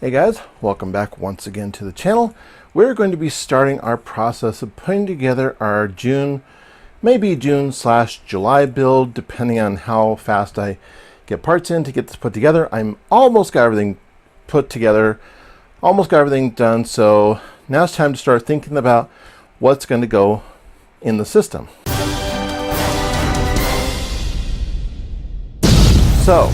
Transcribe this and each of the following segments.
Hey guys, welcome back once again to the channel. We're going to be starting our process of putting together our June, maybe June/July build, depending on how fast I get parts in to get this put together. I'm almost got everything put together, almost got everything done, so now it's time to start thinking about what's going to go in the system. So,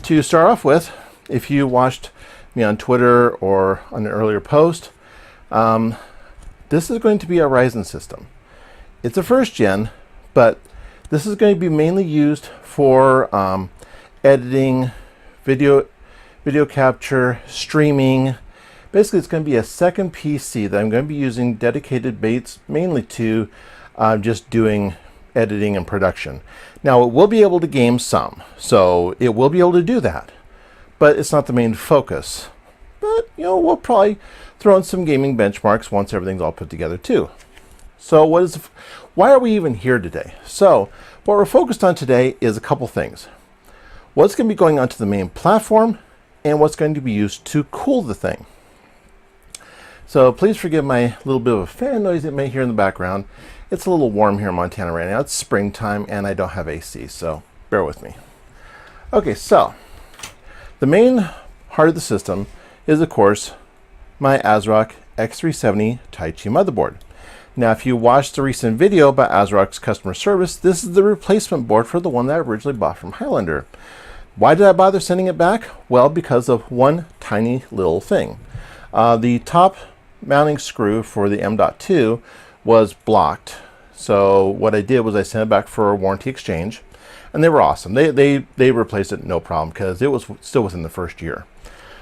to start off with, if you watched me on Twitter or on an earlier post, this is going to be a Ryzen system. It's a first gen, but this is going to be mainly used for editing, video capture, streaming. Basically, it's going to be a second PC that I'm going to be using dedicated baits mainly to just doing editing and production. Now, it will be able to game some, so it will be able to do that, but it's not the main focus. But, you know, we'll probably throw in some gaming benchmarks once everything's all put together too. So why are we even here today? So what we're focused on today is a couple things. What's going to be going onto the main platform and what's going to be used to cool the thing. So please forgive my little bit of a fan noise you may hear in the background. It's a little warm here in Montana right now. It's springtime and I don't have AC, so bear with me. Okay, so the main heart of the system is, of course, my ASRock X370 Taichi motherboard. Now, if you watched the recent video about ASRock's customer service, this is the replacement board for the one that I originally bought from Highlander. Why did I bother sending it back? Well, because of one tiny little thing. The top mounting screw for the M.2 was blocked. So what I did was I sent it back for a warranty exchange, and they were awesome. They replaced it no problem because it was still within the first year.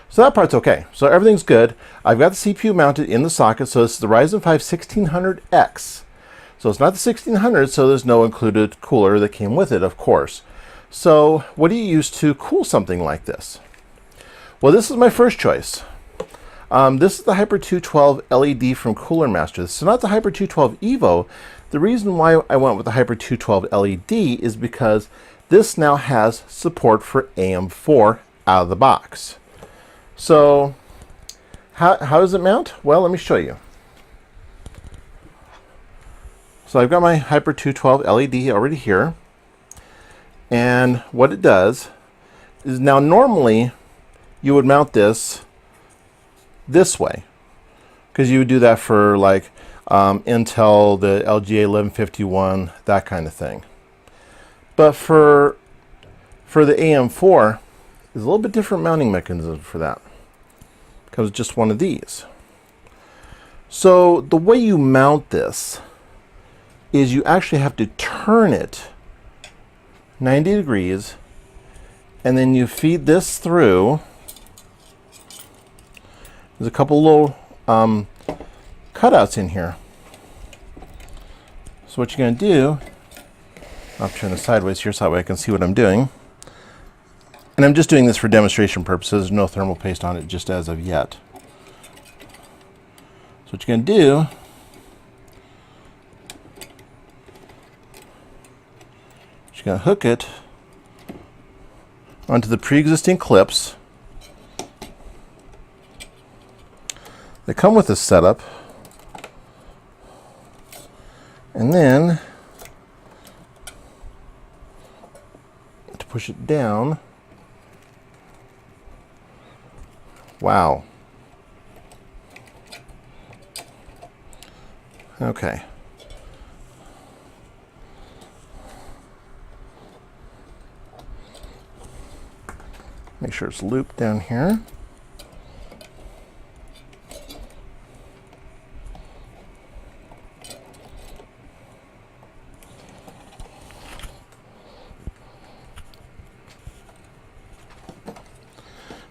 So that part's okay. So everything's good. I've got the CPU mounted in the socket. So this is the Ryzen 5 1600X. So it's not the 1600, so there's no included cooler that came with it, of course. So what do you use to cool something like this? Well, this is my first choice. This is the Hyper 212 LED from CoolerMaster. This is not the Hyper 212 Evo. The reason why I went with the Hyper 212 LED is because this now has support for AM4 out of the box. So how does it mount? Well, let me show you. So I've got my Hyper 212 LED already here. And what it does is, now normally you would mount this way, because you would do that for like Intel, the LGA 1151, that kind of thing. But for the AM4, there's a little bit different mounting mechanism for that. Comes just one of these. So the way you mount this is you actually have to turn it 90 degrees, and then you feed this through. There's a couple little cutouts in here. So what you're going to do, I'll turn this sideways here so that way I can see what I'm doing. And I'm just doing this for demonstration purposes. There's no thermal paste on it just as of yet. So what you're going to do, you're going to hook it onto the pre-existing clips that come with this setup, and then to push it down. Wow. Okay. Make sure it's looped down here.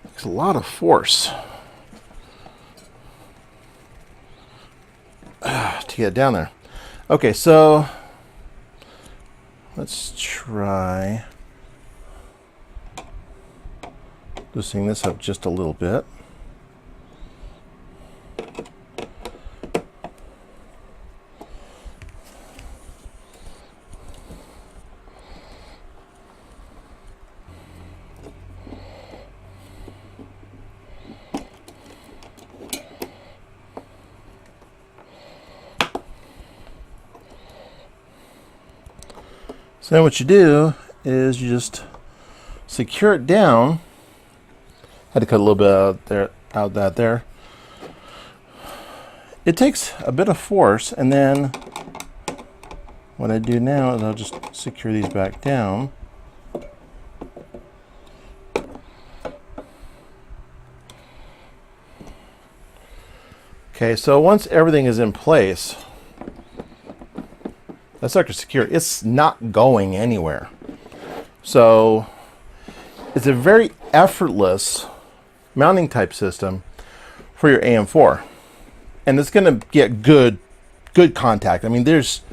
Takes a lot of force to get it down there. Okay, so let's try loosening this up just a little bit. So then what you do is you just secure it down. Had to cut a little bit out that there. It takes a bit of force, and then what I do now is I'll just secure these back down. Okay, so once everything is in place, that sucker's secure. It's not going anywhere. So it's a very effortless mounting type system for your AM4. And it's going to get good contact. I mean, there's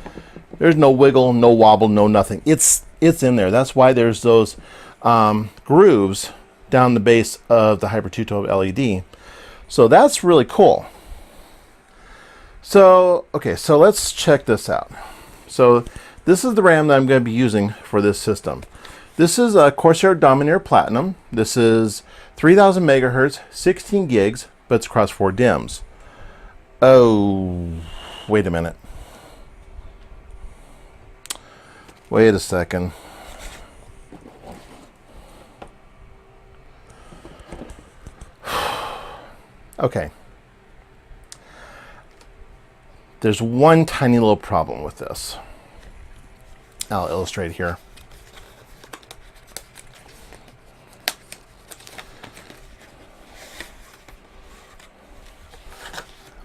no wiggle, no wobble, no nothing. It's in there. That's why there's those grooves down the base of the Hyper 212 LED. So that's really cool. So, okay, so let's check this out. So this is the RAM that I'm going to be using for this system. This is a Corsair Dominator Platinum. This is 3000 megahertz, 16 gigs, but it's across 4 DIMMs. Oh, wait a minute. Wait a second. Okay. There's one tiny little problem with this. I'll illustrate here.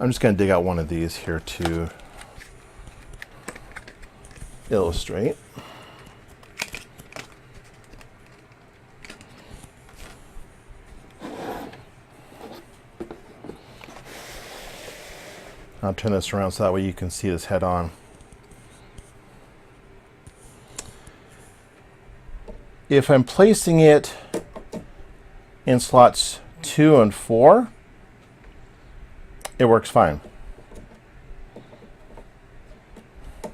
I'm just going to dig out one of these here to illustrate. I'll turn this around so that way you can see this head on. If I'm placing it in slots 2 and 4, it works fine. In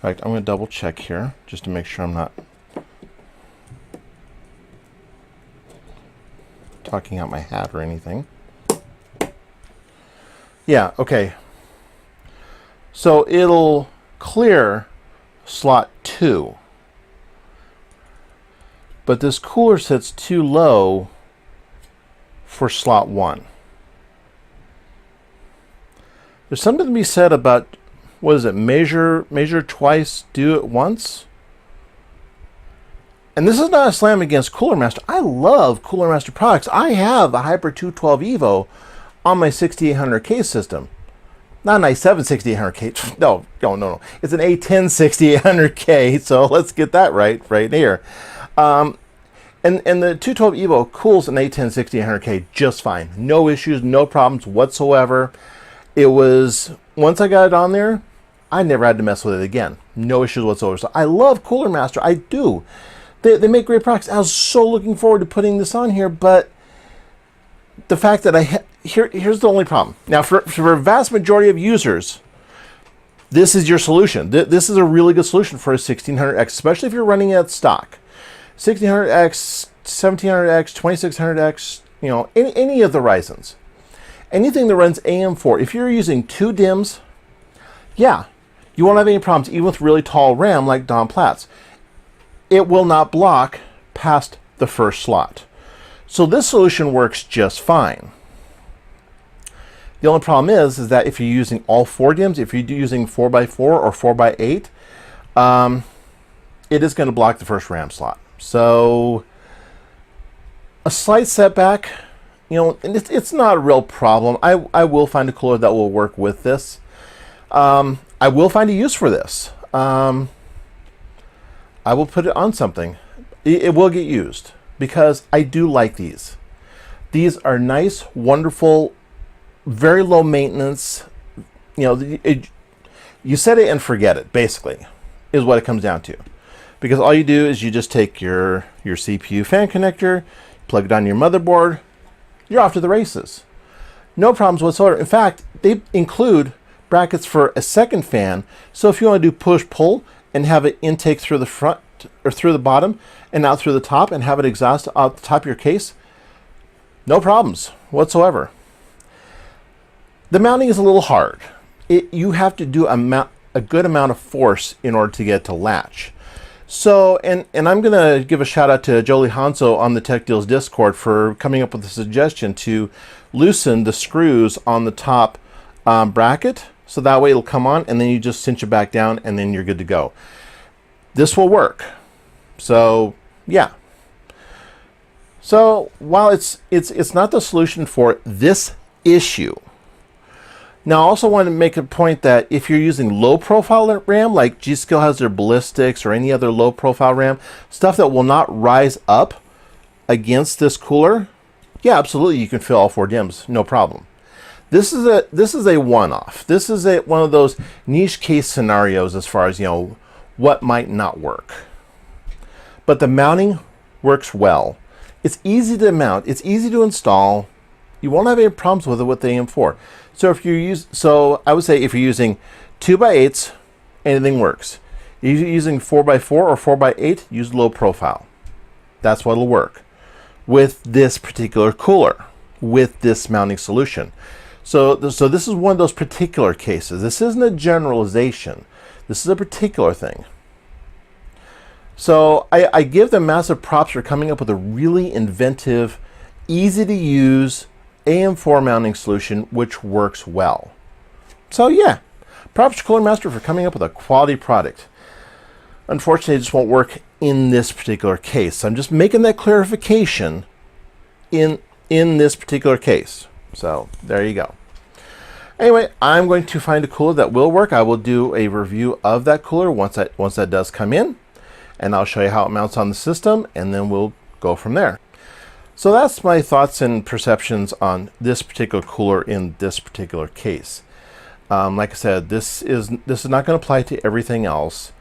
fact, I'm going to double check here just to make sure I'm not talking out my hat or anything. Yeah, okay. So it'll clear slot 2. But this cooler sits too low for slot 1. There's something to be said about, what is it, measure twice, do it once? And this is not a slam against CoolerMaster. I love CoolerMaster products. I have a Hyper 212 Evo on my 6800K system. Not an i7 6800K. No. It's an A10 6800K. So let's get that right here. And the 212 Evo cools an A10 6800K just fine. No issues, no problems whatsoever. It was, once I got it on there, I never had to mess with it again. No issues whatsoever. So I love CoolerMaster. I do. They make great products. I was so looking forward to putting this on here, but the fact that here's the only problem. Now, for a vast majority of users, this is your solution. This is a really good solution for a 1600X, especially if you're running it at stock. 1600X, 1700X, 2600X, you know, any of the Ryzens. Anything that runs AM4, if you're using 2 DIMMs, yeah, you won't have any problems, even with really tall RAM like Don Platt's. It will not block past the first slot. So this solution works just fine. The only problem is that if you're using all 4 DIMMs, if you're using 4x4 or 4x8, it is going to block the first RAM slot. So a slight setback, you know, and it's not a real problem. I will find a cooler that will work with this. I will find a use for this. I will put it on something. It will get used because I do like these. These are nice, wonderful, very low maintenance. You know, you set it and forget it, basically, is what it comes down to. Because all you do is you just take your CPU fan connector, plug it on your motherboard, you're off to the races. No problems whatsoever. In fact, they include brackets for a second fan, so if you want to do push-pull and have it intake through the front or through the bottom and out through the top and have it exhaust out the top of your case, no problems whatsoever. The mounting is a little hard. You have to do a good amount of force in order to get it to latch. So, and I'm going to give a shout out to Jolie Hanso on the Tech Deals Discord for coming up with a suggestion to loosen the screws on the top bracket, so that way it'll come on and then you just cinch it back down and then you're good to go. This will work. So yeah. So while it's not the solution for this issue, now I also want to make a point that if you're using low profile RAM, like G.Skill has their ballistics or any other low profile RAM, stuff that will not rise up against this cooler, yeah, absolutely, you can fill all 4 DIMMs, no problem. This is a one-off. This is one of those niche case scenarios as far as, you know, what might not work. But the mounting works well. It's easy to mount. It's easy to install. You won't have any problems with it with the AM4. So if you I would say if you're using 2x8s, anything works. If you're using 4x4 or 4x8, use low profile. That's what'll work with this particular cooler, with this mounting solution. So this is one of those particular cases. This isn't a generalization. This is a particular thing. So I give them massive props for coming up with a really inventive, easy to use AM4 mounting solution which works well. So yeah, props to CoolerMaster for coming up with a quality product. Unfortunately, it just won't work in this particular case. So I'm just making that clarification in this particular case. So there you go. Anyway, I'm going to find a cooler that will work. I will do a review of that cooler once that does come in, and I'll show you how it mounts on the system, and then we'll go from there. So that's my thoughts and perceptions on this particular cooler in this particular case. Like I said, this is not going to apply to everything else.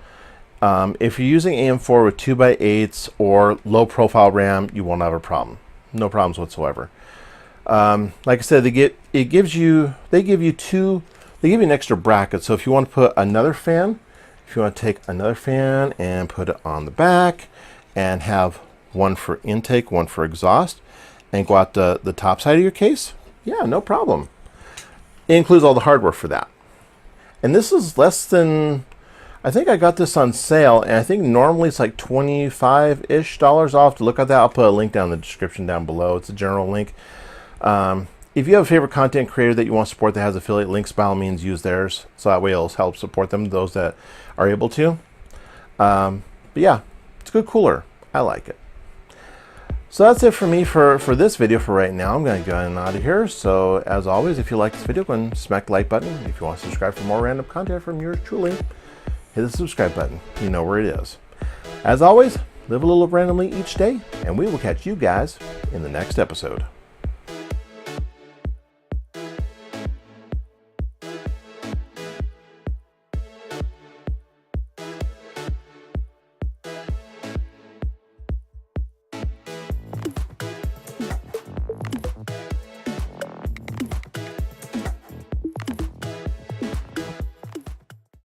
If you're using AM4 with 2x8s or low profile RAM, you won't have a problem. No problems whatsoever. Like I said, they give you an extra bracket. So if you want to put another fan, if you want to take another fan and put it on the back and have one for intake, one for exhaust, and go out the top side of your case, yeah, no problem. It includes all the hardware for that. And this is less than, I think I got this on sale, and I think normally it's like $25-ish off. To look at that, I'll put a link down in the description down below. It's a general link. If you have a favorite content creator that you want to support that has affiliate links, by all means use theirs. So that way it'll help support them, those that are able to. But yeah, it's a good cooler. I like it. So that's it for me for this video for right now. I'm going to go out of here. So as always, if you like this video, go and smack the like button. If you want to subscribe for more random content from yours truly, hit the subscribe button. You know where it is. As always, live a little randomly each day, and we will catch you guys in the next episode.